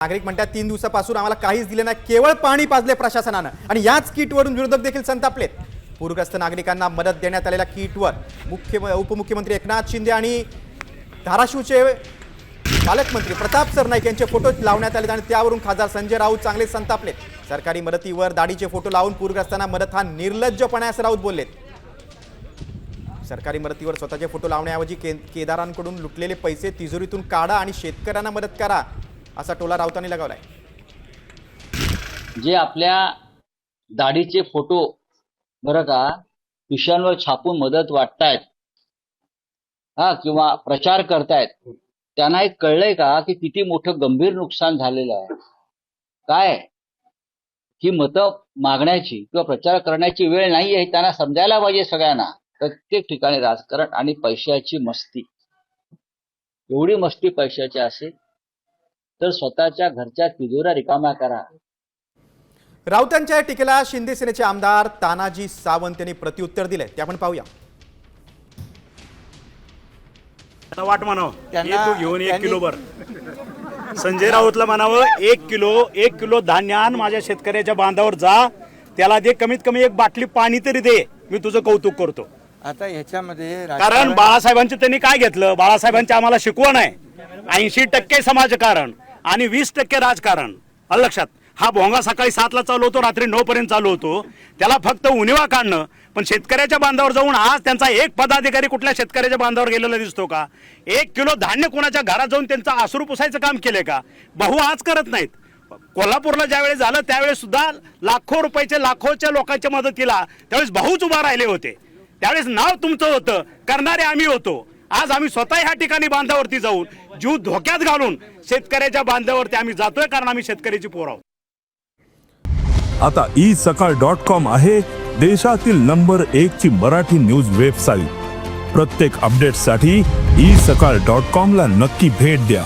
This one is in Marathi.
नागरिक म्हणतात 3 दिवसापासून आम्हाला काहीच दिले नाही, केवळ पाणी पाजले प्रशासनानं आणि याच किटवरून विरोधक देखील संतापलेत। पूरग्रस्त नागरिकांना मदत देण्यात आलेल्या किटवर उपमुख्यमंत्री एकनाथ शिंदे आणि धाराशिवचे पालकमंत्री प्रताप सरनाईक यांचे फोटो लावण्यात आले आणि त्यावरून खासदार संजय राऊत चांगले संतापलेत। सरकारी मदतीवर दाढीचे फोटो लावून पूरग्रस्तांना मदत हा निर्लज्जपणा असं राऊत बोललेत। सरकारी मदतीवर स्वतःचे फोटो लावण्याऐवजी केदारांकडून लुटलेले पैसे तिजोरीतून काढा आणि शेतकऱ्यांना मदत करा असा टोला राऊतांनी लगावलाय। जे आपल्या दाढीचे फोटो बरं का पिशांवर छापून मदत वाटतायत किंवा प्रचार करतायत, त्यांना हे कळलंय का की किती मोठं गंभीर नुकसान झालेलं आहे? काय ही मतं मागण्याची किंवा प्रचार करण्याची वेळ नाही आहे, त्यांना समजायला पाहिजे सगळ्यांना। प्रत्येक ठिकाणी राजकारण आणि पैशाची मस्ती, एवढी मस्ती पैशाची असेल तर स्वतःच्या घरच्या तिजोऱ्या रिकाम्या करा। राऊतांच्या टीकेला शिंदे सेनेचे आमदार तानाजी सावंत यांनी प्रत्युत्तर दिले, ते आपण पाहूया। वाट म्हणावं तू घेऊन 1 किलो भर, संजय राऊतला म्हणावं 1 किलो धान्य आण, माझ्या शेतकऱ्याच्या बांधावर जा, त्याला दे, कमीत कमी 1 बाटली पाणी तरी दे, मी तुझं कौतुक करतो। आता ह्याच्यामध्ये कारण बाळासाहेबांचे त्यांनी काय घेतलं? बाळासाहेबांची आम्हाला शिकवण आहे 80% समाजकारण आणि 20% राजकारण। लक्षात, हा भोंगा सकाळी 7 ला चालू होतो, रात्री 9 पर्यंत चालू होतो, त्याला फक्त उणिवा काढणं। पण शेतकऱ्याच्या बांधावर जाऊन आज त्यांचा एक पदाधिकारी कुठल्या शेतकऱ्याच्या बांधावर गेलेला दिसतो का? 1 किलो धान्य कोणाच्या घरात जाऊन त्यांचा आसरू पुसायचं काम केलंय का? भाऊ आज करत नाहीत। कोल्हापूरला ज्यावेळेस झालं त्यावेळेस सुद्धा लाखो रुपयाचे लाखोच्या लोकांच्या मदतीला त्यावेळेस भाऊच उभा राहिले होते, त्यावेळेस नाव तुमचं होतं, करणारे आम्ही होतो। आज आम्ही स्वतः ह्या ठिकाणी बांधावरती जाऊन जीव धोक्यात घालून शेतकऱ्याच्या बांधावरती आम्ही जातोय, कारण आम्ही शेतकऱ्याची पोर आहोत। आता isakal.com आहे देशातील नंबर 1 ची मराठी न्यूज वेबसाईट। प्रत्येक अपडेटसाठी isakal.com ला नक्की भेट द्या।